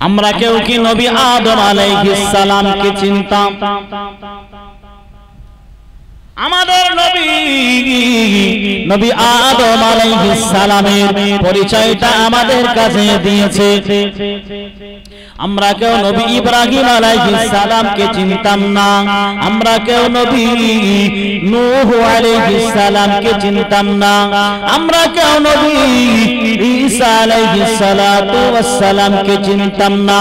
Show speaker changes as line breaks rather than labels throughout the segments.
আমরা কেউ কি নবী আদম আলাইহিস সালামকে চিনতাম? আমাদের নবী আদম আলাইহিস সালামের পরিচয়টা আমাদের কাছে দিয়েছে। আমরা কেউ নবী ইব্রাহিম আলাইহিস সালামকে চিনতাম না, আমরা কেউ নবী নূহ আলাইহিস সালামকে চিনতাম না, আমরা কেউ নবী ঈসা আলাইহিস সালাতু ওয়াস সালামকে চিনতাম না।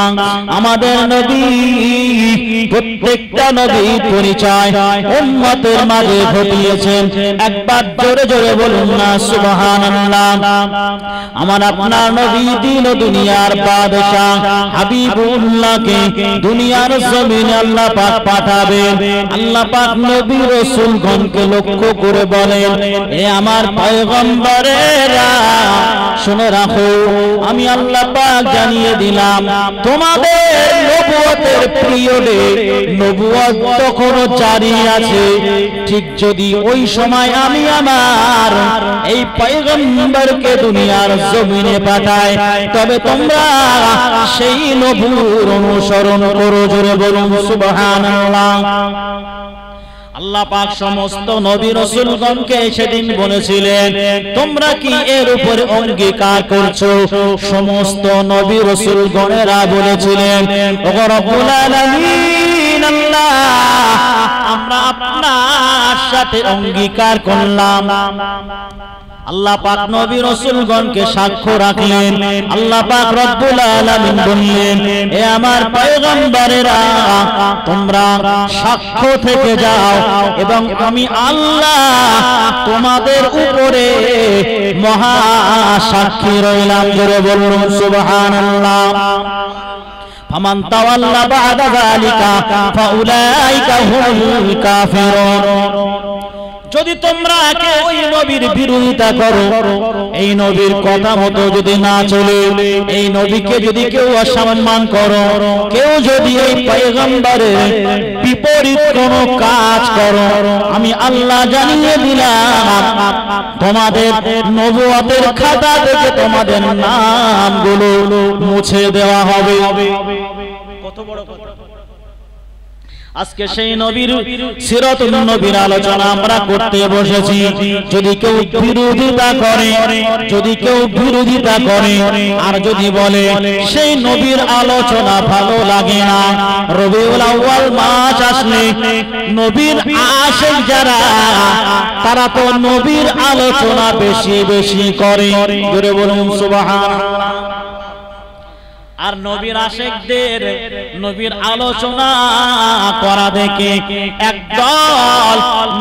আমাদের নবী প্রত্যেকটা নবীর পরিচয় উম্মতের মাঝে ঘটিয়েছেন। একবার জোরে জোরে বলুন না সুবহানাল্লাহ। আমার আপনার নবী দিন ও দুনিয়ার বাদশা হাবিবুল্লাহকে দুনিয়ার জমিনে আল্লাহ পাক পাঠাবেন। আল্লাহ পাক নবী রাসূলগণকে লক্ষ্য করে বলেন, এ আমার পয়গম্বরেরা শুনে রাখো, আমি আল্লাহ পাক জানিয়ে দিলাম তোমাদের নবুয়তের পিরিয়ডে নবুয়ত তখনও জারি আছে। ঠিক যদি ওই সময় আমি আমার এই পয়গম্বরকে দুনিয়ার জমিনে পাঠাই, তবে তোমরা সেই নবুর অনুসরণ করো। জোরে বলুন সুবহানাল্লাহ। আল্লাহ পাক সমস্ত নবী রাসূলগণকে সেদিন বলেছিলেন, তোমরা কি এর উপরে অঙ্গীকার করছো? সমস্ত নবী রাসূলগণেরা বলেছিলেন, ওগো রব্বুল আলামিন আল্লাহ, আমরা আপনার সাথে অঙ্গীকার করলাম। আল্লাহ পাক নবী রাসূলগণকে সাক্ষ্য রাখলেন। আল্লাহ পাক রব্বুল আলামিন বললেন, এ আমার পয়গম্বরেরা তোমরা সাক্ষ্য থেকে যাও এবং আমি আল্লাহ তোমাদের উপরে মহা সাক্ষী রইলাম। জোরে বলুন সুবহানাল্লাহ। ফামান তাওয়াল্লা বা'দা যালিকা ফাউলাইকা হুমুল কাফিরুন। যদি তোমরা ওই নবীর বিরোধিতা করো, এই নবীর কথা মতো যদি না চলে, এই নবীকে যদি কেউ অসম্মান করো, কেউ যদি এই পয়গম্বরের বিপরীত কোনো কাজ করো, আমি আল্লাহ জানিয়ে দিলাম তোমাদের নবুয়তের খাতা থেকে তোমাদের নামগুলো মুছে দেওয়া হবে। কত বড় কথা! আজকে সেই নবীর সিরাতুন নবীর আলোচনা আমরা করতে বসেছি। যদি কেউ বিরোধিতা করে, যদি কেউ বিরোধিতা করে আর যদি বলে সেই নবীর আলোচনা ভালো লাগে না, রবিউল আউয়াল মাস আসলে নবীর আশিক যারা, তারা তো নবীর আলোচনা বেশি বেশি করে। জোরে বলুন সুবহানাল্লাহ। আর নবীর আশিকদের নবীর আলোচনা করা দেখে একদল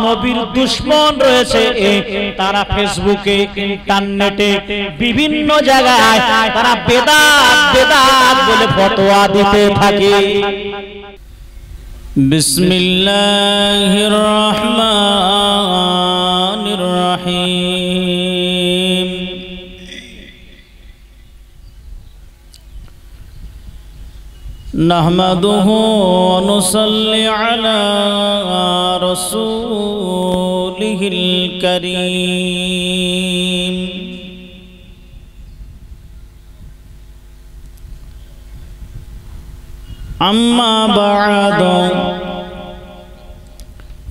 নবীর দুশমন রয়েছে, তারা ফেসবুকে, ইন্টারনেটে, বিভিন্ন জায়গায় তারা বেদাত বেদাত বলে ফতোয়া দিতে থাকে। বিসমিল্লাহির রহমানির রহিম। نحمده ونصلي على رسوله الكريم أما بعد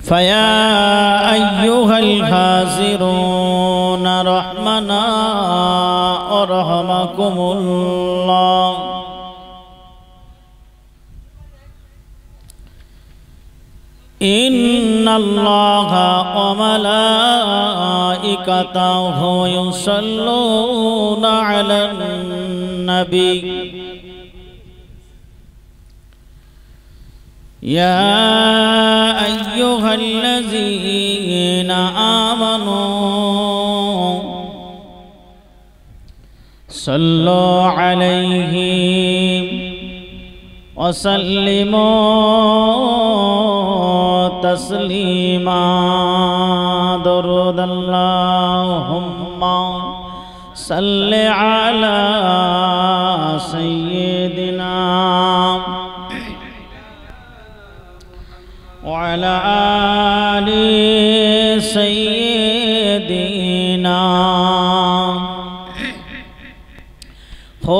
فيا أيها الحاضرون رحمنا ورحمكم الله إن الله وملائكته يصلون على النبي يا أيها الذين آمنوا صلوا عليه وسلموا تسليما درود اللهم صل على سيدنا وعلى آل سيدنا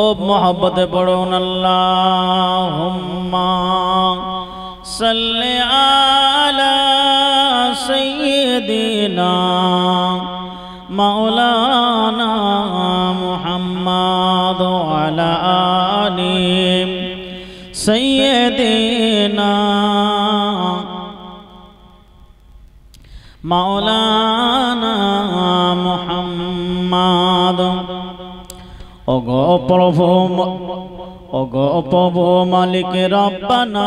খুব মহব্বতে পড়ুন আল্লাহুম্মা সাল্লি আলা সাইয়্যিদিনা মাওলানা মুহাম্মাদ ওয়া আলা আলি সাইয়্যিদিনা মাওলানা মুহাম্মাদ। ওগো প্রভু মালিক রব্বানা,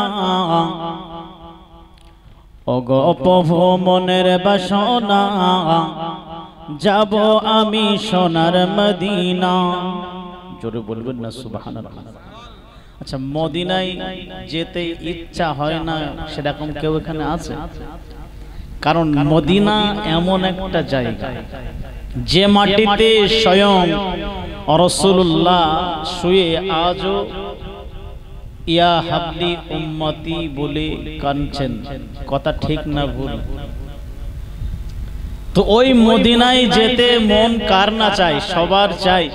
ওগো প্রভু মনের বাসনা, যাব আমি সোনার মদিনা। জোরে বলবেন না সুবহানাল্লাহ। আচ্ছা, মদিনায় যেতে ইচ্ছা হয় না সেরকম কেউ এখানে আছে? কারণ মদিনা এমন একটা জায়গা যে মাটিতে স্বয়ং রাসূলুল্লাহ শুয়ে আজও ইয়া হাবলি উম্মতি বলে কাঁদছেন। কথা ঠিক না ভুল? তো ওই মদিনায় যেতে মন কার না চাই? সবার চাই।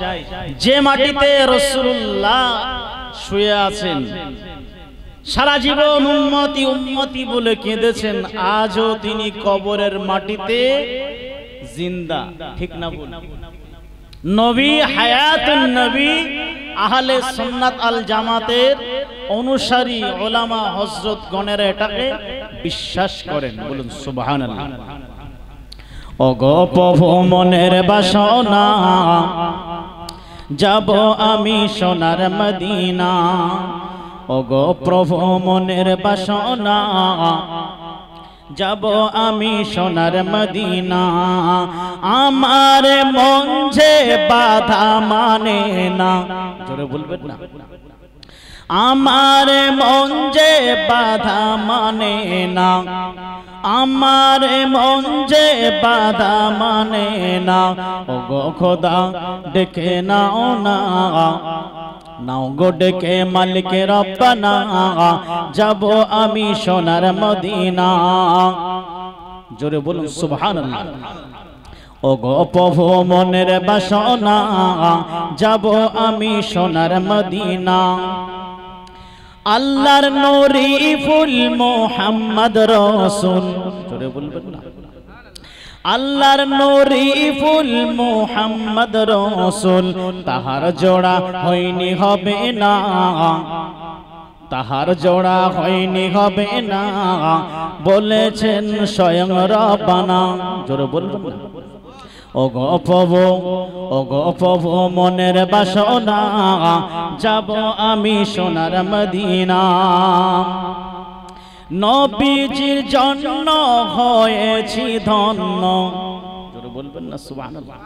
যে মাটিতে রাসূলুল্লাহ শুয়ে আছেন, সারা জীবন উম্মতি উম্মতি বলে কেঁদেছেন, আজও তিনি কবরের মাটিতে জিন্দা। ঠিক না ভুল? নবী হায়াতুন নবী আহলে সুন্নাত আল জামাতের অনুসারী উলামা হযরত গণেরা এটাকে বিশ্বাস করেন। বলুন সুবহানাল্লাহ। ওগো প্রভু মনের বাসনা, যাব আমি সোনার মদিনা। ওগো প্রভু মনের বাসনা, যাব আমি সোনার মদিনা। আমার মন যে বাধা মানে না। জোরে বলবেন না? আমার মন যে বাধা মানে না, আমার মন যে বাধা মানে না। ওগো খোদা ডেকে নাও না, নাও গো ডেকে মালিক রব্বানা, যাব আমি সোনার মদিনা। জোরে বলুন সুবহানাল্লাহ। ওগো প্রভু মনের বাসনা, যাব আমি সোনার মদিনা। আল্লাহর নূরি ফুল মুহাম্মদ রাসূল। জোরে বলবেন না? আল্লাহর নূরি ফুল মুহাম্মদ রাসূল, তাহার জোড়া হয়নি হবে না, তাহার জোড়া হয়নি হবে না, বলেছেন স্বয়ং রব্বানা। জোরে বলবেন না? ওগো প্রভু মনের বাসনা, যাব আমি সোনার মদিনা। নবীজির জন্য হয়েছি ধন্য। জোরে বলবেন না সুবহানাল্লাহ।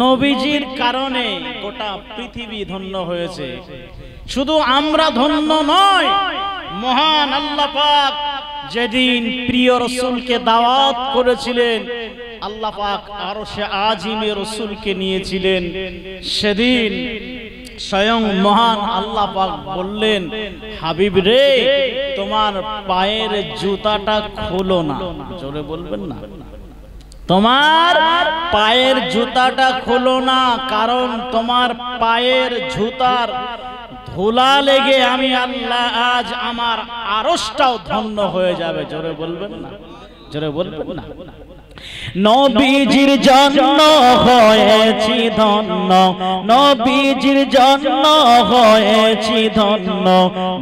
নবীজির কারণে গোটা পৃথিবী ধন্য হয়েছে। শুধু আমরা ধন্য নয়, মহান আল্লাহ পাক যেদিন প্রিয় রাসূলকে দাওয়াত করেছিলেন, আল্লাহ পাক আরশে আজিমে রাসূলকে নিয়েছিলেন। সেদিন স্বয়ং মহান আল্লাহ পাক বললেন, হাবিব রে, তোমার পায়ের জুতাটা খোলো না। জোরে বলবেন না? তোমার পায়ের জুতাটা খোলো না, কারণ তোমার পায়ের জুতার ধুলা লেগে আমি আল্লাহ আজ আমার আরশটাও ধন্য হয়ে যাবে। জোরে বলবেন না? জোরে বলবেন না? নবীজির জন্য হয়েছি ধন্য, নবীজির জন্য হয়েছি ধন্য।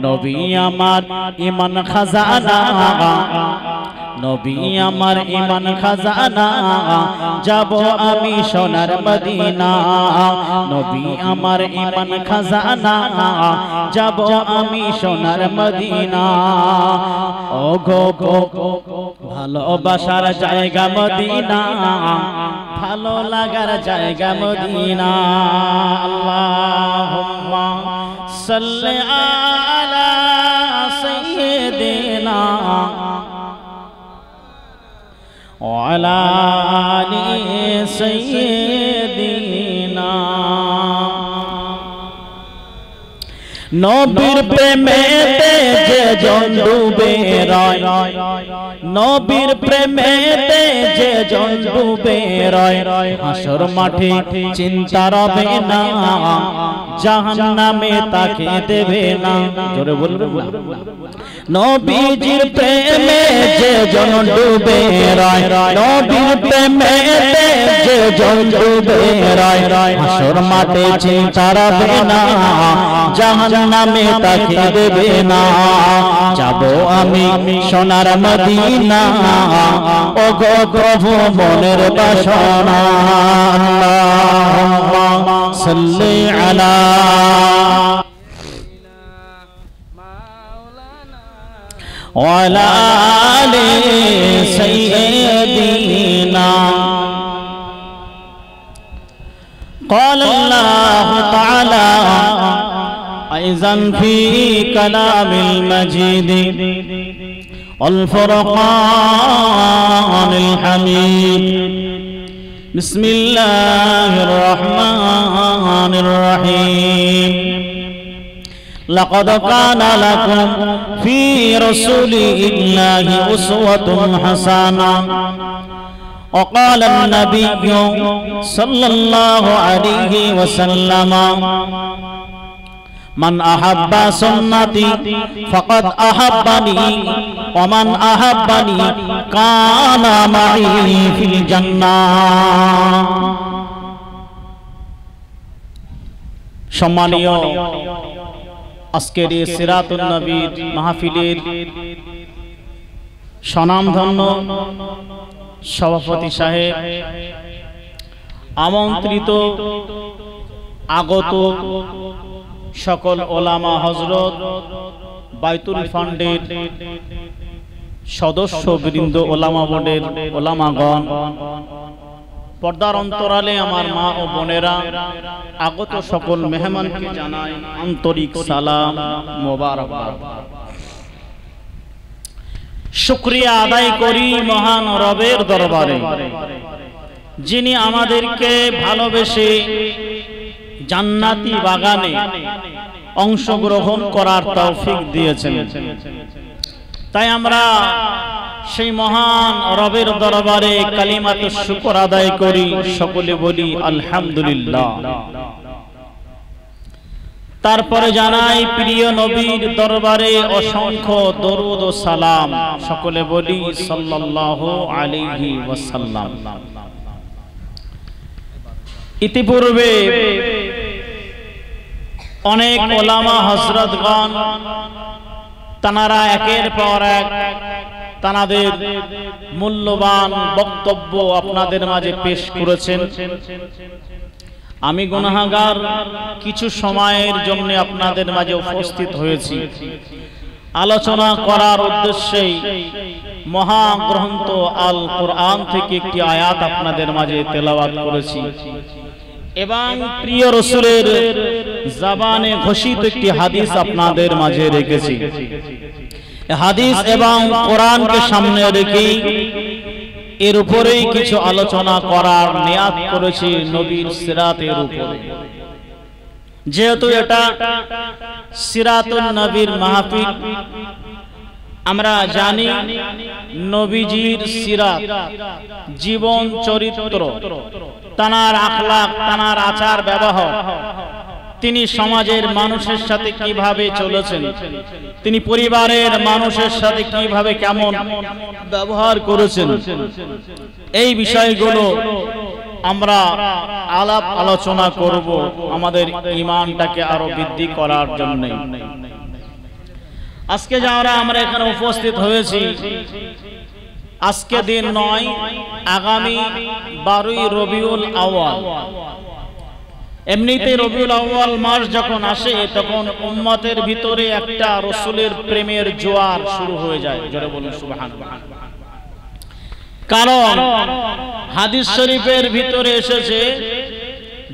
নবী আমার ঈমান খাজানা, নবী আমার ঈমান খাজানা, যাব আমি সোনার মদিনা। নবী আমার ঈমান খাজানা, যাব আমি সোনার মদিনা। ওগো ভালোবাসার জায়গা মদিনা, ভালো লাগার জায়গা মদিনা। আল্লাহুম্মা সাল্লি আলা সাইয়্যিদিনা ওয়া আলা আলি সাইয়্যিদিনা। নবীর প্রেমেতে যে জন ডুবে রয়, নবীর প্রেমেতে যে জন ডুবে রয়, হাসর মাঠে চিন্তা রবে না, জাহান্নামে তাকে দেবে না। জোরে বলবেন না। নবীজির প্রেমে যে জন ডুবে রয়, নবীর প্রেমেতে যে জন ডুবে রয়, হাসর মাঠে চিন্তা রবে না, জাহান্নামে তাকে দেবে না। যাবো আমি সোনার মদিনা, ও গো প্রভু মনের বাসনা। আল্লাহুম্মা সাল্লি আলা ওয়ালা আলি সাইয়্যিদিনা। قال الله تعالى أيضا في كلام المجيد والفرقان الحميد. بسم الله الرحمن الرحيم. لقد كان لكم في رسول الله أسوة حسنة. وقال النبي صلى الله عليه وسلم من أحب سنتي فقد أحبني ومن أحبني كان معي في الجنة. সম্মানীয় আজকের এই সিরাতুন নবীর মাহফিলের স্বনামধন্য সভাপতি সাহেব, আমন্ত্রিত আগত সকল ওলামা হযরত, বাইতুল ফান্ডের সদস্য বৃন্দ, ওলামা বোর্ডের ওলামাগণ, পর্দার অন্তরালে আমার মা ও বোনেরা, আগত সকল মেহমানকে জানাই আন্তরিক সালাম মোবারকবাদ। শুকরিয়া আদায় করি মহান রবের দরবারে, যিনি আমাদেরকে ভালোবেসে জান্নাতি বাগানে অংশগ্রহণ করার তৌফিক দিয়েছেন। তাই আমরা সেই মহান রবের দরবারে কালিমাতুশ শুকর আদায় করি, সকলে বলি আলহামদুলিল্লাহ। তারপরে জানাই প্রিয় নবীর দরবারে অসংখ্য দরুদ ও সালাম, সকলে বলি সাল্লাল্লাহু আলাইহি ওয়াসাল্লাম। ইতিপূর্বে অনেক ওলামা হযরতগণ তানারা একের পর এক তানাদের মূল্যবান বক্তব্য আপনাদের মাঝে পেশ করেছেন। আমি গুনাহগার কিছু সময়ের জন্য আপনাদের মাঝে উপস্থিত হয়েছি। আলোচনা করার উদ্দেশ্যে মহাগ্রন্থ আল কোরআন থেকে একটি আয়াত আপনাদের মাঝে তেলাওয়াত করেছি এবং প্রিয় রাসূলের জবানে ঘোষিত একটি হাদিস আপনাদের মাঝে রেখেছি। হাদিস এবং কোরআনকে সামনে রেখে এর উপরেই কিছু আলোচনা করার নিয়াত করেছি নবীর সিরাতের উপরে। যেহেতু এটা সিরাতুন নবীর মাহফিল, আমরা জানি নবীজির সিরাত, জীবন চরিত্র, তানার আখলাক, তানার আচার ব্যবহার, তিনি সমাজের মানুষের সাথে কিভাবে চলেছেন, তিনি পরিবারের মানুষের সাথে কিভাবে কেমন ব্যবহার করেছেন, এই বিষয়গুলো আমরা আলাপ আলোচনা করব আমাদের ঈমানটাকে আরো বৃদ্ধি করার জন্য। আজকে যারা আমরা এখানে উপস্থিত হয়েছি, আজকে দিন নয়, আগামী 12ই রবিউল আউয়াল। এমনিতে রবিউল আউয়াল মাস যখন আসে তখন উম্মতের ভিতরে একটা রাসূলের প্রেমের জোয়ার শুরু হয়ে যায়। জোরে বলুন সুবহানাল্লাহ। কারণ হাদিস শরীফের ভিতরে এসেছে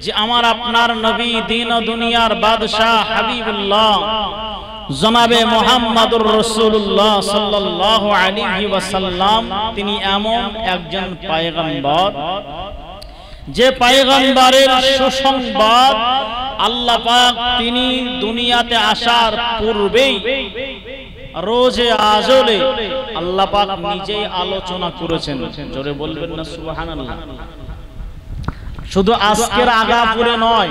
যে আমার আপনার নবী, দিন ও দুনিয়ার বাদশাহ, হাবিবুল্লাহ জনাবে মুহাম্মদুর রাসূলুল্লাহ সাল্লাল্লাহু আলাইহি ওয়াসাল্লাম, তিনি এমন একজন পয়গম্বর যে পয়গম্বরের সুসংবাদ আল্লাহ পাক তিনি দুনিয়াতে আসার পূর্বেই রোজে আজলে আল্লাহ পাক নিজেই আলোচনা করেছেন। জোরে বলবেন না সুবহানাল্লাহ। শুধু আজকের আগাপুরে নয়,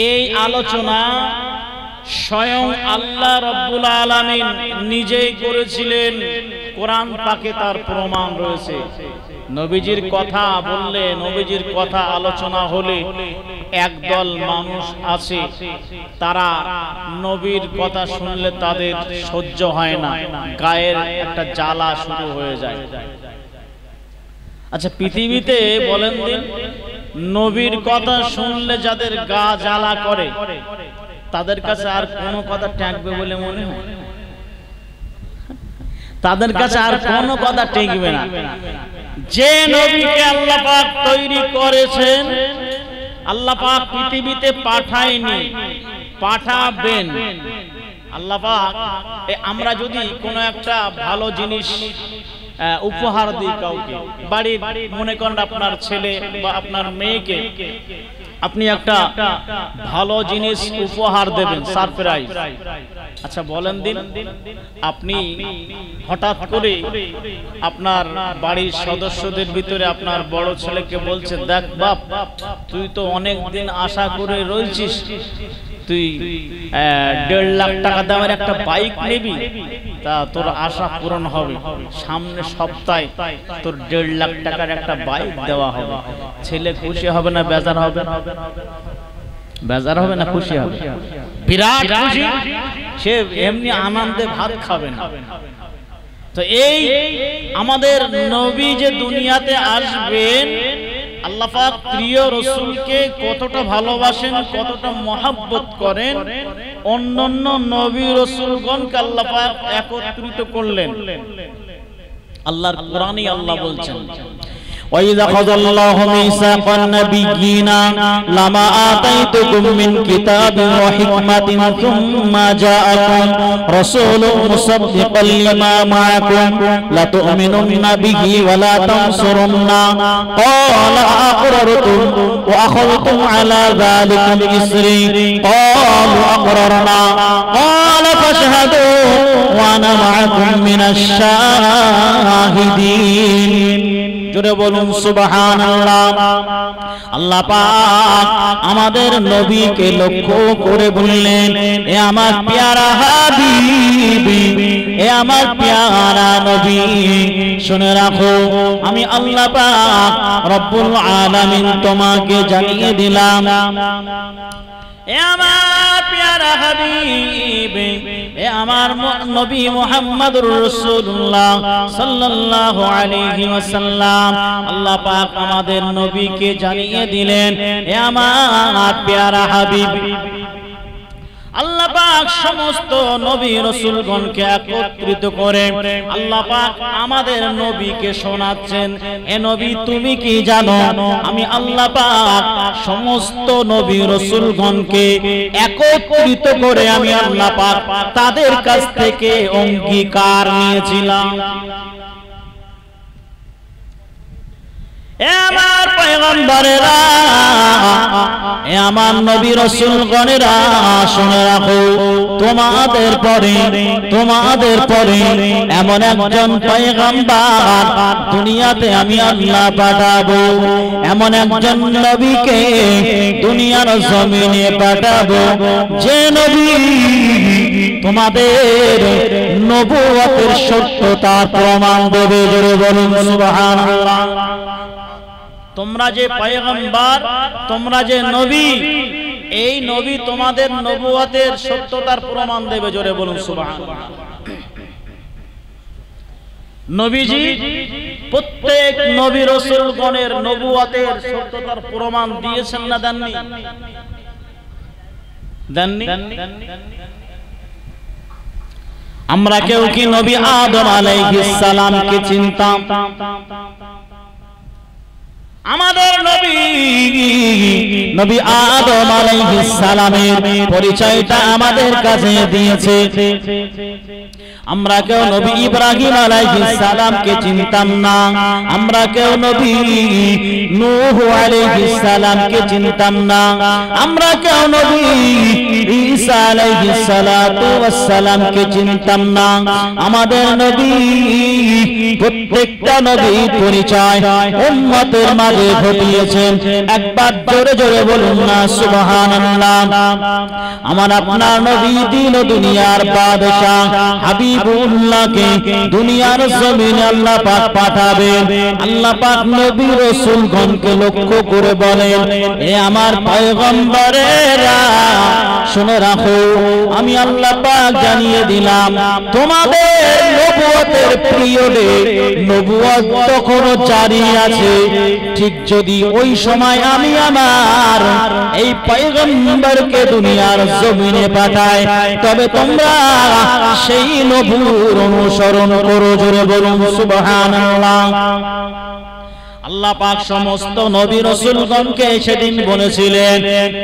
এই আলোচনা স্বয়ং আল্লাহ রাব্বুল আলামিন নিজেই করেছিলেন। কোরআন পাকে তার প্রমাণ রয়েছে। নবীজির কথা বললে, নবীজির কথা আলোচনা হলে একদল মানুষ আছে, তারা নবীর কথা শুনলে তাদের সহ্য হয় না, গায়ের একটা জ্বালা শুরু হয়ে যায়। আচ্ছা, পৃথিবীতে বলেন দিন, নবীর কথা শুনলে যাদের গা জ্বালা করে তাদের কাছে আর কোনো কথা ঠেকবে বলে মনে হয়? তাদের কাছে আর কোনো কথা ঠেকবে না। যে নবীকে আল্লাহ পাক তৈরি করেছেন, আল্লাহ পাক পৃথিবীতে পাঠায়নি, পাঠাবেন। আল্লাহ পাক আমরা যদি কোনো একটা ভালো জিনিস উপহার দিই কাউকে, বাড়ির মনে করেন আপনার ছেলে বা আপনার মেয়েকে আপনি একটা ভালো জিনিস উপহার দেবেন, সারপ্রাইজ। আচ্ছা বলেন দিন, আপনি হঠাৎ করে আপনার বাড়ির সদস্যদের ভিতরে আপনার বড় ছেলেকে বলছে, দেখ বাপ, তুই তো অনেক দিন আশা করে রয়েছিস, তুই 1.5 লাখ টাকা দামের একটা বাইক নিবি, তা তোর আশা পূরণ হবে, সামনের সপ্তাহে তোর 1.5 লাখ টাকার একটা বাইক দেওয়া হবে। ছেলে খুশি হবে না বেজার হবে? বেজার হবে না খুশি হবে? বিরাট খুশি, সে এমনি আনন্দে ভাত খাবে না। তো এই আমাদের নবী যে দুনিয়াতে আসবেন, আল্লাহ পাক প্রিয় রাসূলকে কতটা ভালোবাসেন, কতটা মহব্বত করেন, অন্যান্য নবী রাসূলগণকে আল্লাহ পাক একত্রিত করলেন। আল্লাহর কোরআনে আল্লাহ বলছেন, وَإِذَا أَخَذَ اللَّهُ مِيثَاقَ النَّبِيِّينَ لَمَا آتَيْتُكُم مِّن كِتَابٍ وَحِكْمَةٍ ثُمَّ جَاءَكُم رَّسُولٌ مُّصَدِّقًا لِّمَا مَعَكُمْ لَتُؤْمِنُنَّ بِهِ وَلَا تَنصُرُنَّهُ قَالَ أَأَقْرَرْتُمْ وَأَخَذْتُمْ عَلَى ذَلِكُمْ إِصْرِي قَالُوا أَقْرَرْنَا قَالَ فَاشْهَدُوا وَأَنَا مَعَكُم مِّنَ الشَّاهِدِينَ। জোরে বলুন সুবহানাল্লাহ। আল্লাহ পাক আমাদের নবীকে লক্ষ্য করে বললেন, এ আমার প্যারা হাবিবি, এ আমার প্যারা নবী, শুনে রাখো, আমি আল্লাহ পাক রব্বুল আলামিন তোমাকে জানিয়ে দিলাম, এ আমার প্যারা হাবিব, এ আমার নবী মুহাম্মদুর রাসূলুল্লাহ সাল্লাল্লাহু আলাইহি ওয়াসাল্লাম, আল্লাহ পাক আমাদের নবীকে জানিয়ে দিলেন, এ আমার প্যারা হাবিব। আল্লাহ পাক সমস্ত নবী রাসূলগণকে একত্রিত করে আল্লাহ পাক আমাদের নবীকে শোনাচ্ছেন, এ নবী তুমি কি জানো, আমি আল্লাহ পাক সমস্ত নবী রাসূলগণকে একত্রিত করে আমি আল্লাহ পাক তাদের কাছ থেকে অঙ্গীকার নিয়েছিলাম। এ আমার পয়গম্বরেরা, এ আমার নবী রাসূলগণেরা, শুনে রাখো, তোমাদের পরে এমন একজন পয়গম্বর দুনিয়াতে আমি আল্লাহ পাঠাবো, এমন একজন নবীকে দুনিয়ার জমিনে পাঠাবো, যে নবী তোমাদের নবুয়তের সত্যতা প্রমাণ দেবে। জোরে বলুন সুবহানাল্লাহ। তোমরা যে পয়গম্বর, তোমরা যে নবী, এই নবী তোমাদের নবুয়তের সত্যতার প্রমাণ দেবে। জোরে বলুন সুবহানাল্লাহ। নবীজি প্রত্যেক নবী রাসূলগণের নবুয়তের সত্যতার প্রমাণ দিয়েছেন না দেননি? আমরা কেউ কি নবী আদম আলাইহিস সালামকে চিনতাম? আমাদের নবী আদম আলাইহিস সালামের পরিচয়টা আমাদের কাছে দিয়েছে। আমরা কেউ নবী ইব্রাহিম আলাইহিস সালামকে চিনতাম না, আমরা কেউ নবী নূহ আলাইহিস সালামকে চিনতাম না, আমরা কেউ নবী ঈসা আলাইহিস সালাতু ওয়াস সালামকে চিনতাম না। আমাদের নবী প্রত্যেকটা নবীর পরিচয় উম্মতের মাঝে ঘটিয়েছেন। একবার জোরে জোরে বলুন না সুবহানাল্লাহ। আমার আপনার নবী দিন ও দুনিয়ার বাদশা হাবিবুল্লাহকে দুনিয়ার জমিনে আল্লাহ পাক পাঠাবেন। আল্লাহ পাক নবী রাসূলগণকে লক্ষ্য করে বলেন, এ আমার পয়গম্বরেরা শুনে রাখো, আমি আল্লাহ পাক জানিয়ে দিলাম তোমাদের নবুয়তের পিরিয়ডে নবুয়ত তখনও জারি আছে। ঠিক যদি ওই সময় আমি আমার এই পয়গম্বরকে দুনিয়ার জমিনে পাঠাই, তবে তোমরা সেই নবুর অনুসরণ করো। জোরে বলুন সুবহানাল্লাহ। আল্লাহ পাক সমস্ত নবী রাসূলগণকে সেদিন বলেছিলেন,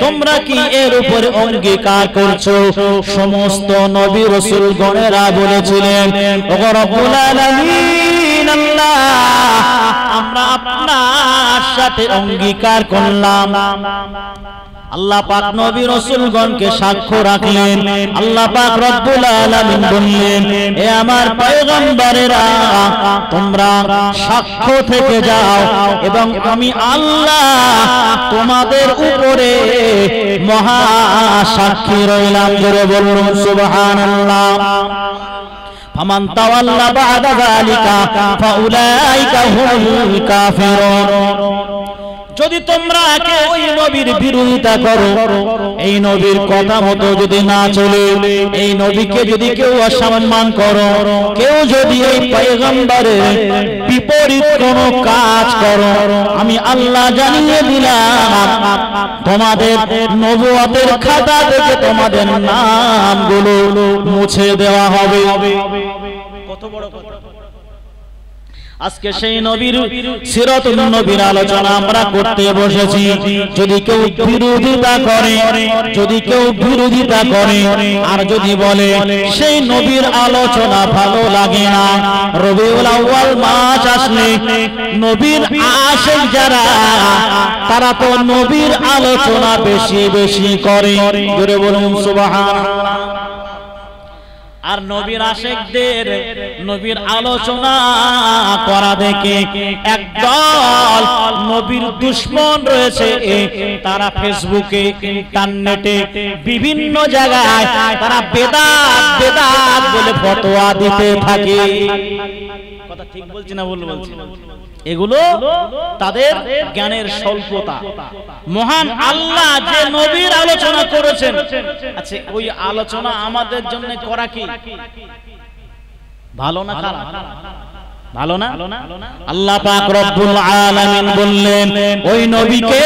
তোমরা কি এর উপরে অঙ্গীকার করছো? সমস্ত নবী রাসূলগণেরা বলেছিলেন, ওগো রব্বুল আলামিন আল্লাহ, আমরা আপনার সাথে অঙ্গীকার করলাম। আল্লাহ পাক নবী রাসূলগণকে সাক্ষ্য রাখলেন। আল্লাহ পাক রব্বুল আলামিন বললেন, এ আমার পয়গম্বরেরা তোমরা সাক্ষ্য থেকে যাও এবং আমি আল্লাহ তোমাদের উপরে মহা সাক্ষী রইলাম। জোরে বলুন সুবহানাল্লাহ। ফামান তাওয়াল্লা বা'দা যালিকা ফাউলাইকা হুমুল কাফিরুন। যদি তোমরা ওই নবীর বিরোধিতা করো, এই নবীর কথা মতো যদি না চলে, এই নবীকে যদি কেউ অসম্মান করো, কেউ যদি এই পয়গম্বরের বিপরীত কোনো কাজ করো, আমি আল্লাহ জানিয়ে দিলাম তোমাদের নবুয়তের খাতা থেকে তোমাদের নামগুলো মুছে দেওয়া হবে। কত বড় কথা! আজকে সেই নবীর সিরাতুন নবীর আলোচনা আমরা করতে বসেছি। যদি কেউ বিরোধিতা করে, যদি কেউ বিরোধিতা করে আর যদি বলে সেই নবীর আলোচনা ভালো লাগে না, রবিউল আউয়াল মাস আসলে নবীর আশিক যারা, তারা তো নবীর আলোচনা বেশি বেশি করে। জোরে বলুন সুবহানাল্লাহ। আর নবীর আশিকদের নবীর আলোচনা করা দেখে একদল নবীর দুশমন রয়েছে, তারা ফেসবুকে, ইন্টারনেটে, বিভিন্ন জায়গায় তারা বেদাত বেদাত বলে ফতোয়া দিতে থাকে। কথা ঠিক বলছি না ভুল বলছি? এগুলো তাদের জ্ঞানের স্বল্পতা। মহান আল্লাহ যে নবীর আলোচনা করেছেন, আচ্ছা ওই আলোচনা আমাদের জন্য করা কি ভালো না খারাপ? ভালো না? আল্লাহ পাক রব্বুল আলামিন বললেন, ওই নবীকে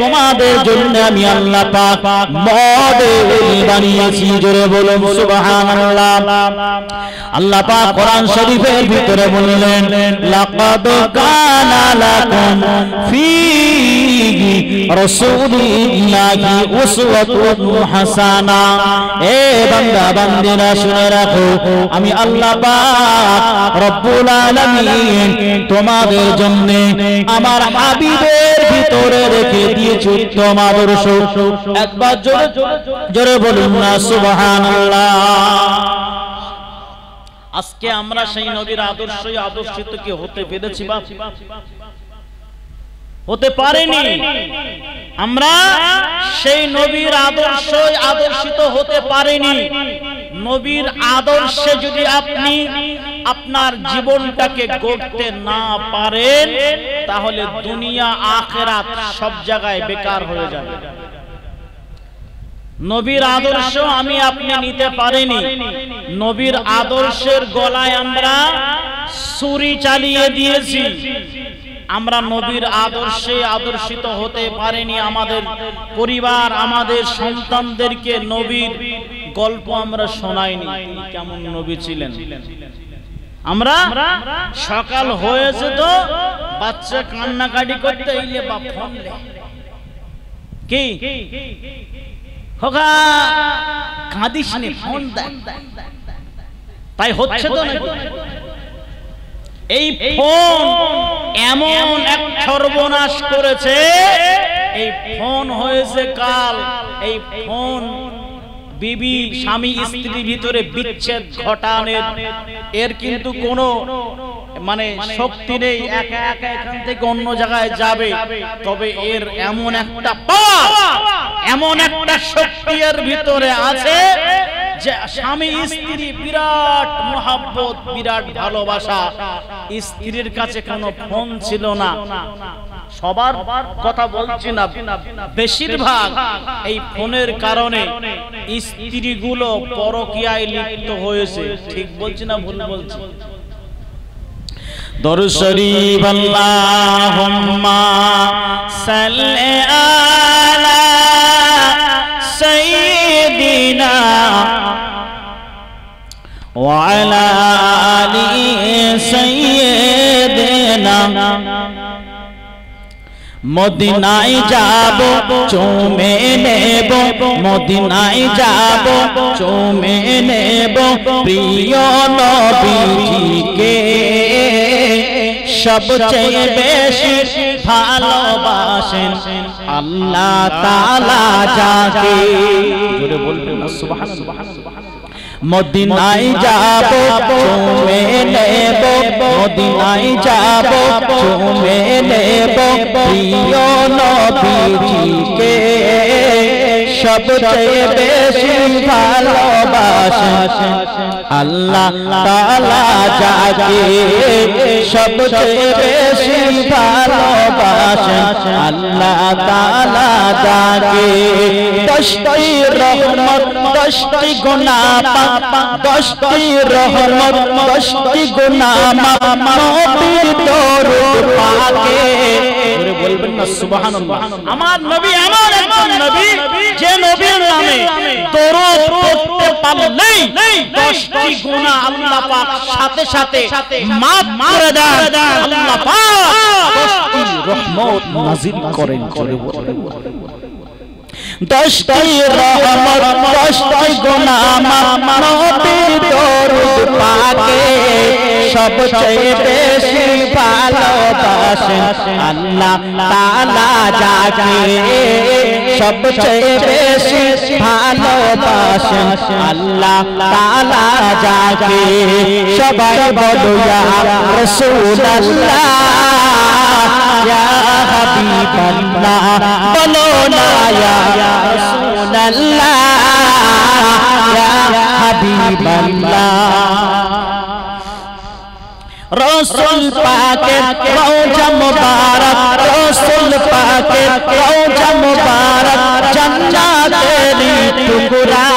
তোমাদের জন্য আমি আল্লাহ পাক মডেল বানিয়েছি। জোরে বলুন সুবহানাল্লাহ। আল্লাহ পাক কোরআন শরীফের ভিতরে বললেন, লাকাদ কানা লাকুম ফি রাসূলিল্লাহি উসওয়াতুন হাসানা। এ বান্দা বান্দিরা শুনে রাখো, আমি আল্লাহ পাক রব্বুল আলামিন তোমাদের জন্য আমার হাবিবের ভিতরে রেখে দিয়েছি উত্তম আদর্শ। একবার জোরে জোরে বলুন না সুবহানাল্লাহ। আজকে আমরা সেই নবীর আদর্শই আদর্শিত কি হতে পেরেছি বা হতে পারেনি? আমরা সেই নবীর আদর্শই আদর্শিত হতে পারেনি। নবীর আদর্শে যদি আপনি আপনার জীবনটাকে গড়তে না পারেন, তাহলে দুনিয়া আখিরাত সব জায়গায় বেকার হয়ে যাবে। নবীর আদর্শ আমি আপনি নিতে পারিনি। নবীর আদর্শের গলায় আমরা ছুরি চালিয়ে দিয়েছি। আমরা নবীর আদর্শে আদর্শিত হতে পারিনি। আমাদের পরিবার, আমাদের সন্তানদেরকে নবীর গল্প আমরা শোনাইনি, কেমন নবী ছিলেন। আমরা সকাল হয়েছে তো বাচ্চা কান্নাকাটি করতে এলে বা ফোন কি হোগা কাঁদিস নি ফোন দেয়, তাই হচ্ছে তো নাকি? এই ফোন এমন এক সর্বনাশ করেছে, এই ফোন হয়েছে কাল, এই ফোন বিবি স্বামী স্ত্রীর ভিতরে বিচ্ছেদ ঘটানোর এর কিন্তু কোনো মানে শক্তি নেই, একা একা এখান থেকে অন্য জায়গায় যাবে। তবে এর এমন একটা পাওয়ার, এমন একটা শক্তি এর ভিতরে আছে যে স্বামী স্ত্রী বিরাট মহব্বত, বিরাট ভালোবাসা। স্ত্রীর কাছে কোনো ফোন ছিল না, সবার কথা বলছি না, বেশিরভাগ এই ফোনের কারণে স্ত্রীগুলো পরকীয়ায় লিপ্ত হয়েছে। ঠিক বলছি না ভুল বলছি? দরুদ শরীফ আল্লাহুম্মা সাল্লি আলা সাইয়্যিদিনা ওয়া আলা আলি সাইয়্যিদিনা। মদিনায় যাব চুমে নেব, মদিনায় যাব চুমে নেব প্রিয় নবীজিকে, সবচেয়ে বেশি ভালোবাসেন আল্লাহ তাআলা যাকে। জোরে বলবেন না সুবহানাল্লাহ। মদিনায় যাব চুমে নেব, মদিনায় যাব চুমে নেব প্রিয় নবীজিকে, সবচেয়ে বেশি ভালোবাসেন আল্লাহ তাআলা যাকে, সবচেয়ে বেশি ভালোবাসেন আল্লাহ তাআলা যাকে। দশটি রহমত দশটি গুনাহ পাক, দশটি রহমত দশটি গুনাহ মাফ নবীর দরুদ পাকে। জোরে বলবেন না সুবহানাল্লাহ। আমার নবী এমন একজন নবী যে নবীর নামে দরুদ পড়তে পারলেই 10টি গুনাহ আল্লাহ পাক সাথে সাথে মাফ করে দেন। আল্লাহ পাক 10টি রহমত নাযিল করেন। জোরে বলবেন 10টি রহমত 10টি গুনাহ মাফ নবীর দরুদ পাকে, সবচেয়ে বেশি ভালোবাসেন আল্লাহ তাআলা যাকে, সবচেয়ে বেশি ভালোবাসেন আল্লাহ তাআলা যাকে। সবাই বলো ইয়া রাসূলুল্লাহ ইয়া হাবিবাল্লাহ, বলো না ইয়া রাসূলুল্লাহ ইয়া হাবিবাল্লাহ। রসুল পাকের রওজা মুবারক, রসুল পাকের রওজা মুবারক জান্নাতেরই টুকরা,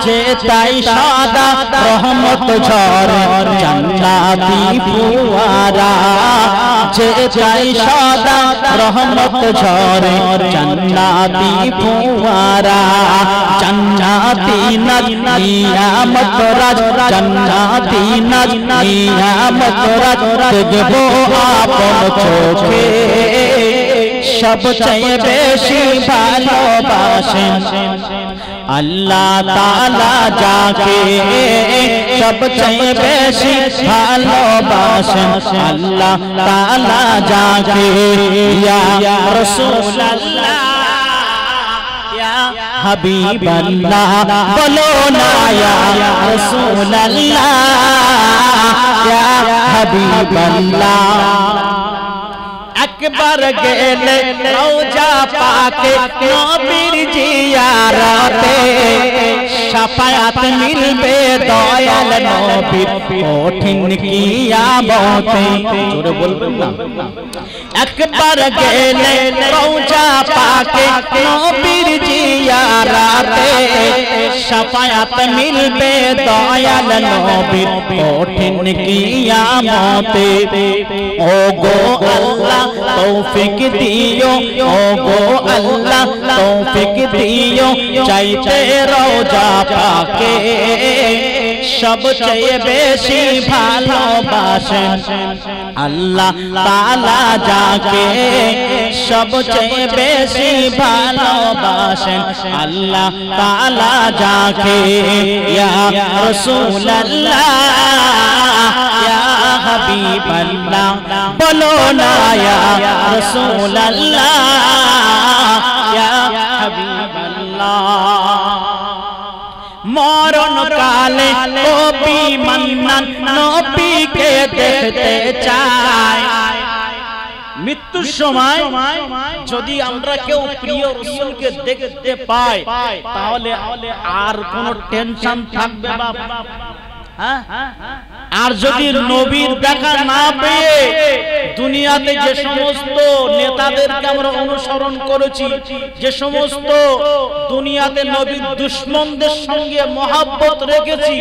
যে তাই সদা রহমত ঝরে জান্নাতি ফুয়ারা, যে তাই সদা রহমত ঝরে জান্নাতি ফুয়ারা। জান্নাতি নিয়ামত রাজ, জান্নাতি নিয়ামত রাজ দেখবো আপন চোখে, সবচেয়ে বেশি ভালোবাসেন আল্লাহ তাআলা যাকে, সবচেয়ে বেশি ভালোবাসেন আল্লাহ তাআলা যাকে। ইয়া রাসূলুল্লাহ ইয়া হাবিবাল্লাহ, বলো না ইয়া রাসূলুল্লাহ ইয়া হাবিবাল্লাহ। একবার গেলে রওজা পাকে নবীর জিয়ারতে, শাফায়াত মিলবে দয়াল নবীর কঠিন কিয়ামতে। জোরে বলবেন না। একবার গেলে রওজা পাকে নবীর জিয়ারতে, শাফায়াত মিলবে দয়াল নবীর কঠিন কিয়ামতে। ও গো আল্লাহ তৌফিক দিও, ও গো আল্লাহ তৌফিক দিও, চাইতে রওজা পাকে সবচেয়ে বেশি ভালোবাসেন আল্লাহ তাআলা যাকে সবচেয়ে বেশি ভালোবাসেন আল্লাহ তাআলা যাকে ইয়া রাসূলুল্লাহ ইয়া হাবিবাল্লাহ বলো না ইয়া রাসূলুল্লাহ ইয়া হাবিবাল্লাহ মরণ কালে কবি মান্নান নবীকে দেখতে চায় মৃত্যুর সময় যদি আমরা কেউ প্রিয় রাসূলকে দেখতে পাই তাহলে আর কোনো টেনশন থাকবে না আর যদি নবীর দেখা না পেয়ে দুনিয়াতে যে সমস্ত নেতাদেরকে আমরা অনুসরণ করেছি যে সমস্ত দুনিয়াতে নবীর দুশমনদের সঙ্গে মহব্বত রেখেছি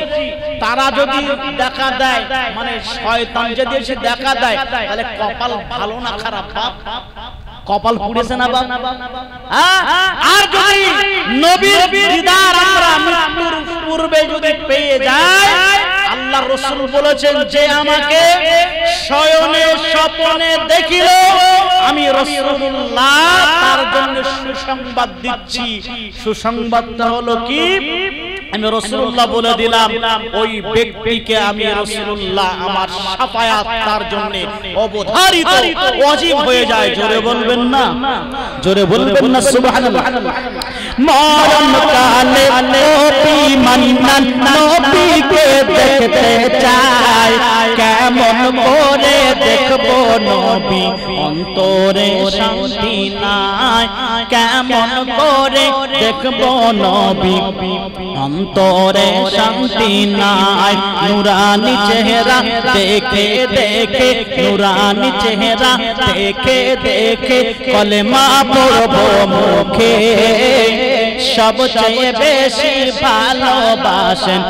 তারা যদি দেখা দেয় মানে শয়তান যদি এসে দেখা দেয় তাহলে কপাল ভালো না খারাপ কপাল পুড়েছে না বাবা আর যদি নবীর দিদার আমরা মৃত্যুর পূর্বে যদি পেয়ে যাই আল্লাহর রাসূল বলেছেন যে আমাকে শয়নে স্বপ্নে দেখিল আমি রাসূলুল্লাহ তার জন্য সুসংবাদ দিচ্ছি সুসংবাদটা হলো কি আমি রাসূলুল্লাহ বলে দিলাম ওই ব্যক্তিকে আমি রাসূলুল্লাহ আমার শাফায়াত তার জন্য অবধারিত ওয়াজিব হয়ে যায় জোরে বলবেন না সুবহানাল্লাহ মরণ কালে নবী মান্নান নবীকে দেখতে চাই কেমন করে দেখবো নবী অন্তরে শান্তি নাই কেমন করে দেখবো নবী অন্তরে শান্তি নাই নুরানি চেহারা দেখে দেখে নুরানি চেহারা দেখে দেখে কলেমা পড়বো মুখে সবচেয়ে বেশি ভালোবাসেন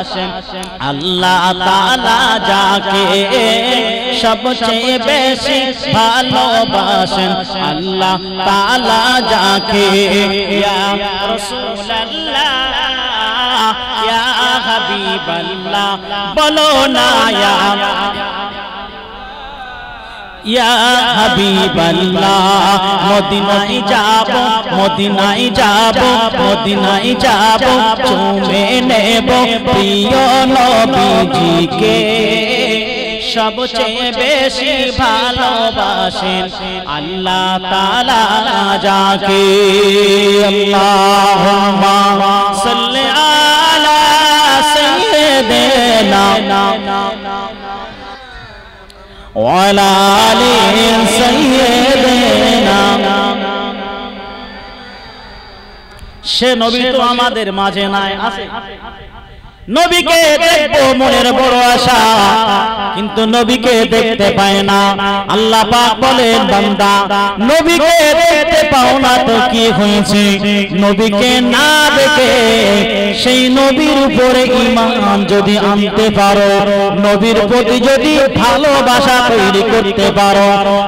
আল্লাহ তাআলা যাকে সবচেয়ে বেশি ভালোবাসেন আল্লাহ তাআলা যাকে ইয়া রাসূলুল্লাহ ইয়া হাবিবাল্লাহ বলো না ইয়া হাবিবাল্লাহ মদিনায় যাব মদিনায় যাব মদিনায় যাব চুমে নেব প্রিয় নবীজিকে সবচেয়ে বেশি ভালোবাসেন আল্লাহ তাআলা যাকে আল্লাহুম্মা সাল্লি আলা সাইয়্যিদিনা ওয়ালা আলি সাইয়্যিদিনা সে নবী তো আমাদের মাঝে নাই আছে নবীকে দেখবো মনের বড় আশা কিন্তু নবীকে দেখতে পায় না আল্লাহ পাক বলেন বান্দা নবীকে দেখতে পাও না তো কি হয়েছে নবীকে না দেখে সেই নবীর উপরে ঈমান যদি আনতে পারো নবীর প্রতি যদি ভালোবাসা তৈরি করতে পারো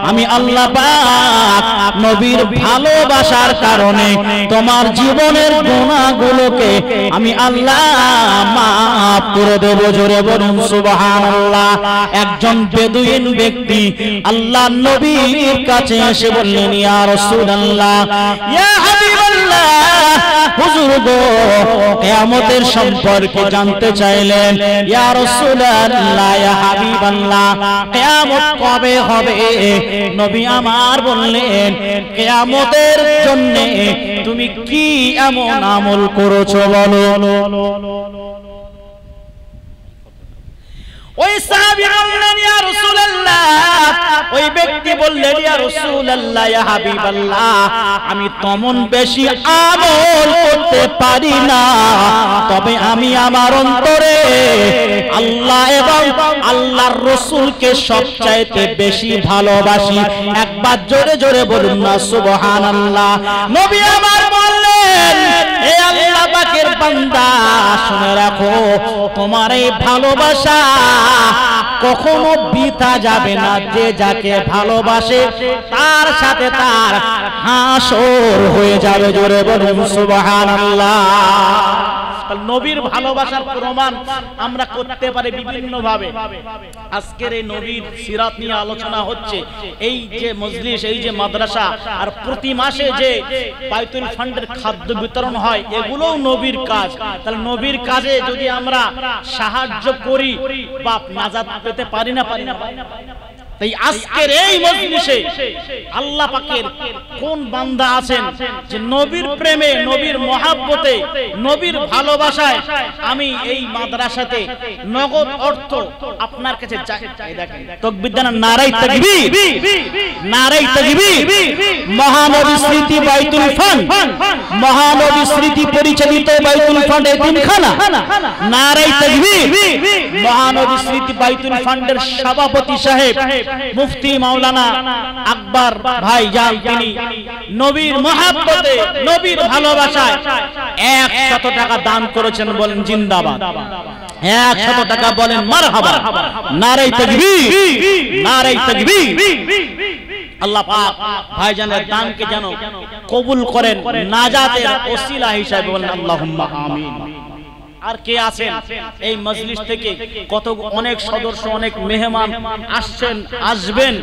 আমি আল্লাহ পাক নবীর ভালোবাসার কারণে তোমার জীবনের গুনাহগুলোকে আমি আল্লাহ মাফ করে দেব জোরে বলুন সুবহানাল্লাহ একজন বেদুইন ব্যক্তি আল্লাহর নবীর কাছে এসে বললেন ইয়া রাসূলুল্লাহ ইয়া হাবিবাল্লাহ হুজুর গো কিয়ামতের সম্পর্কে জানতে চাইলেন ইয়া রাসূলুল্লাহ ইয়া হাবিবাল্লাহ কিয়ামত কবে হবে নবী আমার বললেন কিয়ামতের জন্য তুমি কি এমন আমল করেছো বলো ওই সাহাবী বললেন ইয়া রাসূলুল্লাহ ওই ব্যক্তি বললেন ইয়া রাসূলুল্লাহ ইয়া হাবিবাল্লাহ আমি তেমন বেশি আমল করতে পারি না তবে আমি আমার অন্তরে আল্লাহ এবং আল্লাহর রাসূলকে সবচাইতে বেশি ভালোবাসি একবার জোরে জোরে বলুন না সুবহানাল্লাহ নবী আমার বললেন হে আল্লাহ পাকের বান্দা শুনে রাখো তোমার এই ভালোবাসা কখনো বৃথা যাবে না যে যাকে ভালোবাসে তার সাথে তার হাসর হয়ে যাবে জোরে বলুন সুবহানাল্লাহ তাহলে নবীর ভালোবাসার প্রমাণ আমরা করতে পারি বিভিন্ন ভাবে। আজকের এই নবীর সিরাত নিয়ে আলোচনা হচ্ছে, এই যে মজলিস, এই যে মাদ্রাসা, আর প্রতি মাসে যে বাইতুল ফান্ডের খাদ্য বিতরণ হয়, এগুলোও নবীর কাজ। তাহলে নবীর কাজে যদি আমরা সাহায্য করি বা নাজাত পেতে পারি না? তাই আজকের এই মজলিসে আল্লাহ পাকের কোন বান্দা আছেন যে নবীর প্রেমে, নবীর মহাব্বতে, নবীর ভালোবাসায় আমি এই মাদ্রাসাতে নগদ অর্থ আপনার কাছে তাকবীর দেন, নারায়ে তাকবীর, নারায়ে তাকবীর। মহানবী স্মৃতি বাইতুল ফান্ড, মহানবী স্মৃতি পরিচালিত বাইতুল ফান্ড এতিমখানা, নারায়ে তাকবীর। মহানবী স্মৃতি বাইতুল ফান্ডের সভাপতি সাহেব মুফতি মাওলানা আকবর ভাই জান, তিনি নবীর মহাব্বতে, নবীর ভালোবাসায় 100 টাকা দান করেছেন। বলেন জিন্দাবাদ। 100 টাকা বলেন মারহাবা, নারায়ে তাকবীর, নারায়ে তাকবীর। আল্লাহ পাক ভাইজানের দানকে যেন কবুল করেন নাজাতের ওসিলা হিসেবে। বলেন আল্লাহুম্মা আমিন। আর কে আছেন এই মজলিস থেকে? কত অনেক সদস্য, অনেক মেহমান আসছেন, আসবেন।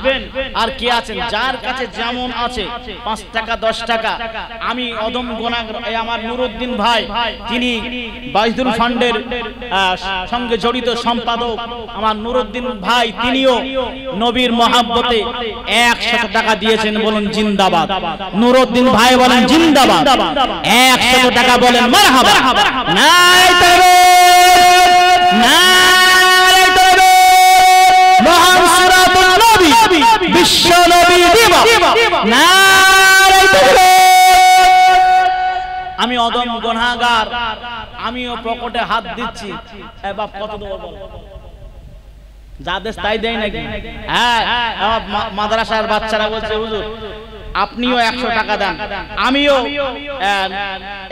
আর কে আছেন যার কাছে যেমন আছে 5 টাকা 10 টাকা? আমি অদম গুনাহগার আমার নুরউদ্দিন ভাই, তিনি বাইতুল ফান্ডের সঙ্গে জড়িত সম্পাদক আমার নুরউদ্দিন ভাই, তিনিও নবীর মহাব্বতে 100 টাকা দিয়েছেন। বলেন জিন্দাবাদ। নুরউদ্দিন ভাই বলেন জিন্দাবাদ। 100 টাকা বলেন মারহাবা, নারায়ে তাকবীর, নারায়ে তাকবীর। মহান সিরাতুল নবী, বিশ্ব নবী দিবস, নারায়ে তাকবীর। আমি অদম গুনাহগার, আমিও পকেটে হাত দিচ্ছি। এ বাপ কত দেব বল? যাদের তাই দেয় নাকি? হ্যাঁ, মাদ্রাসার বাচ্চারা বলছে হুজুর আপনিও 100 টাকা দেন। আমিও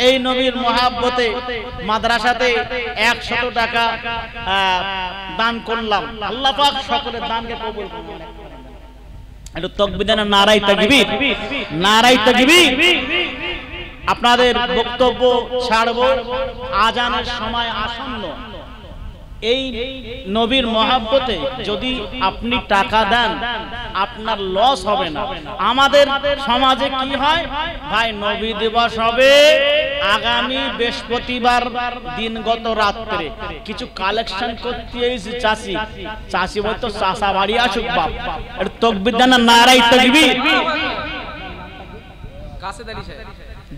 এই নবীর মহাব্বতে মাদ্রাসাতে 100 টাকা দান করলাম। আল্লাহ পাক সকলের দানকে কবুল করুন। একটু তাকবীর দেন, নারায়ে তাকবীর, নারায়ে তাকবীর। আপনাদের বক্তব্য ছাড়বো, আজানের সময় আসন্ন। এই নবীর মহাব্বতে যদি আপনি টাকা দেন, আপনার লস হবে না। আমাদের সমাজে কি হয় ভাই, নবী দিবস হবে আগামী বৃহস্পতিবার দিনগত রাত্রে, কিছু কালেকশন করতে এসেছি চাচি, চাচি বলতো চাচা বাড়ি আসুক বাপ, একটু তাকবীর দেন, নারায়ে তাকবীর।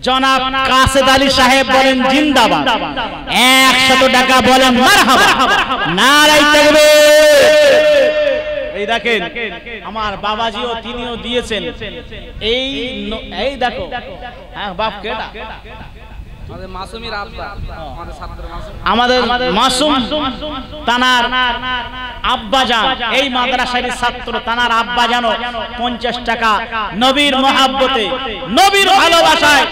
জনাব কাসেদ আলী সাহেব বলেন জিন্দাবাদ। 100 টাকা বলেন মারহাবা, নারায়ে তাকবীর। এই দেখেন আমার বাবাজিও, তিনিও দিয়েছেন। এই দেখো, হ্যাঁ বাপ কেডা? আমাদের মাসুম তানার আব্বাজান, এই মাদ্রাসার ছাত্র, তানার আব্বাজানও 50 টাকা নবীর মহাব্বতে, নবীর ভালোবাসায়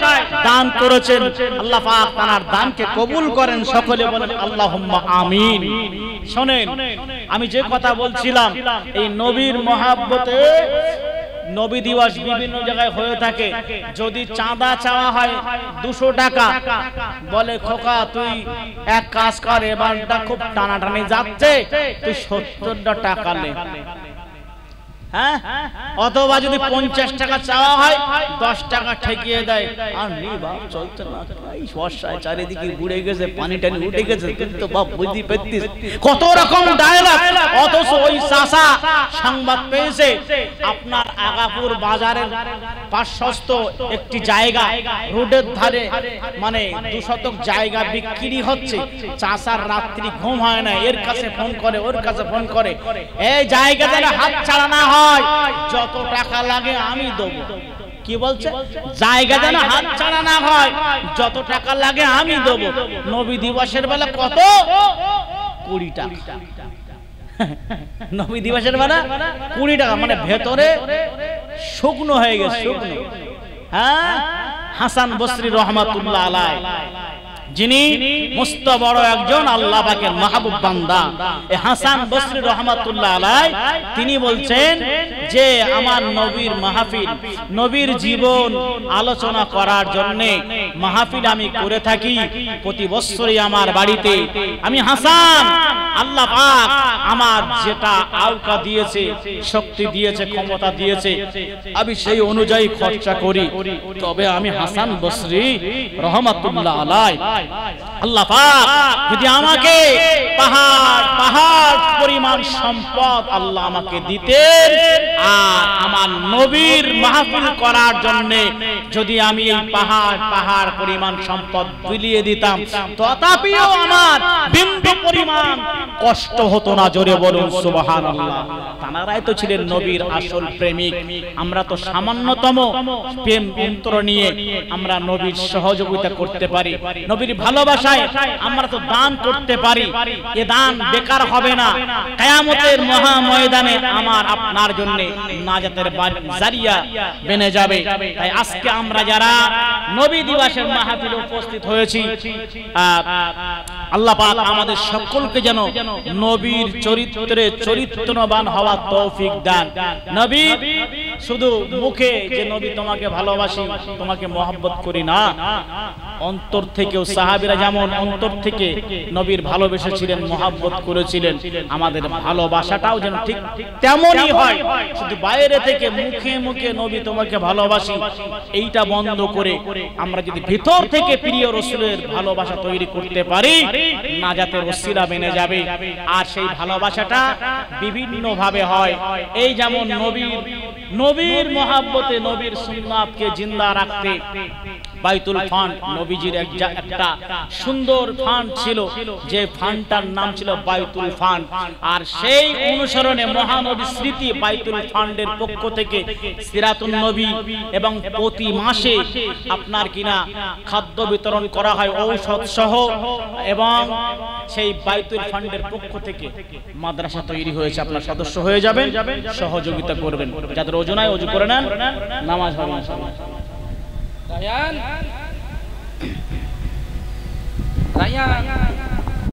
দান করেছেন। আল্লাহ পাক তানার দানকে কবুল করেন। সকলে বলেন আল্লাহুম্মা আমিন। শুনেন, আমি যে কথা বলছিলাম, এই নবীর মহাব্বতে নবী দিবস বিভিন্ন জায়গায় হয়ে থাকে। যদি চাঁদা চাওয়া হয় 200 টাকা, বলে খোকা তুই এক কাজ কর, এবারটা খুব টানাটানি যাচ্ছে, তুই 70 টাকা নে। হ্যাঁ, অথবা যদি 50 টাকা চাওয়া হয় 10 টাকা ঠেকিয়ে দেয়। আর নি বাপ চলতে না, এই বর্ষায় চারিদিকে ঘুরে গেছে, পানি টানি উঠে গেছে, কিন্তু বাপ বুঝি পেতিস কত রকম ডায়লগ। অথচ ওই চাচা সংবাদ পেয়েছে আপনার আগাপুর বাজারের পার্শ্বস্থ একটি জায়গা, রোডের ধারে, মানে 2 শতক জায়গা বিক্রি হচ্ছে। চাচার রাত্রি ঘুম হয় না, এর কাছে ফোন করে, ওর কাছে ফোন করে, এই জায়গা যেন হাত ছাড়া না হয়, যত টাকা লাগে আমি দেবো। কি বলছে? জায়গা যেন হাত ছাড়া না হয়, যত টাকা লাগে আমি দেবো। নবী দিবসের বেলা কত? 20 টাকা। নবী দিবসের বেলা 20 টাকা, মানে ভেতরে শুকনো হয়ে গেছে, শুকনো। হ্যাঁ, হাসান বসরি রহমাতুল্লাহ আলাইহি যিনি মস্ত বড় একজন আল্লাহ পাকের মাহবুব বান্দা। হাসান বসরি রহমাতুল্লাহ আলাইহি তিনি বলছেন যে আমার নবীর মাহফিল, নবীর জীবন আলোচনা করার জন্য মাহফিল আমি করে থাকি প্রতি বছরই আমার বাড়িতে। আমি হাসান, আল্লাহ পাক আমার যেটা আওকা দিয়েছে, শক্তি দিয়েছে, ক্ষমতা দিয়েছে, আমি সেই অনুযায়ী খরচা করি। তবে আমি হাসান বসরি রহমাতুল্লাহ আলাইহি, আল্লাহ পাক যদি আমাকে পাহাড় পাহাড় পরিমাণ সম্পদ আল্লাহ আমাকে দিতেন, আর আমার নবীর মাহফিল করার জন্য যদি আমি এই পাহাড় পাহাড় পরিমাণ সম্পদ বিলিয়ে দিতাম, তথাপিও আমার বিন্দু পরিমাণ কষ্ট হতো না। জোরে বলুন সুবহানাল্লাহ। তানারাই তো ছিলেন নবীর আসল প্রেমিক। আমরা তো সামান্যতম প্রেম মন্ত্র নিয়ে আমরা নবীর সহযোগিতা করতে পারি, নবীর ভালোবাসায় আমরা তো দান করতে পারি। এ দান বেকার হবে না, কিয়ামতের মহা ময়দানে আমার আপনার জন্য নাজাতের জারিয়া বনে যাবে। তাই আজকে আমরা যারা নবী দিবসের মাহফিলে উপস্থিত হয়েছি, আল্লাহ পাক আমাদের সকলকে যেন নবীর চরিত্রে চরিত্রবান হওয়ার তৌফিক দান। নবী শুধু মুখে যে নবী তোমাকে ভালোবাসি, তোমাকে মহব্বত করি না, অন্তর থেকেও সাহাবীরা যেমন অন্তর থেকে নবীর ভালোবেসেছিলেন, মহব্বত করেছিলেন, আমাদের ভালোবাসাটাও যেন ঠিক তেমনই হয়। শুধু বাইরে থেকে মুখে মুখে নবী তোমাকে ভালোবাসি এইটা বন্ধ করে আমরা যদি ভিতর থেকে প্রিয় রাসূলের ভালোবাসা তৈরি করতে পারি, নাজাতের ওসিলা বনে যাবে। আর সেই ভালোবাসাটা বিভিন্ন ভাবে হয়। এই যেমন নবীর মহব্বতে, নবীর সুন্নাতকে জিন্দা রাখতে বাইতুল ফান্ড, নবীজির একটা সুন্দর ফান্ড ছিল, যে ফান্ডটার নাম ছিল বাইতুল ফান্ড। আর সেই অনুসরণে মহানবী স্মৃতি বাইতুল ফান্ডের পক্ষ থেকে সিরাতুন নবী এবং প্রতি মাসে আপনার কিনা খাদ্য বিতরণ করা হয় ঔষধ সহ, এবং সেই বাইতুল ফান্ডের পক্ষ থেকে মাদ্রাসা তৈরি হয়েছে। আপনার সদস্য হয়ে যাবেন, সহযোগিতা করবেন। যাদের ওযু নাই ওযু করে নেন, নামাজ হবে ইনশাআল্লাহ। রায়ান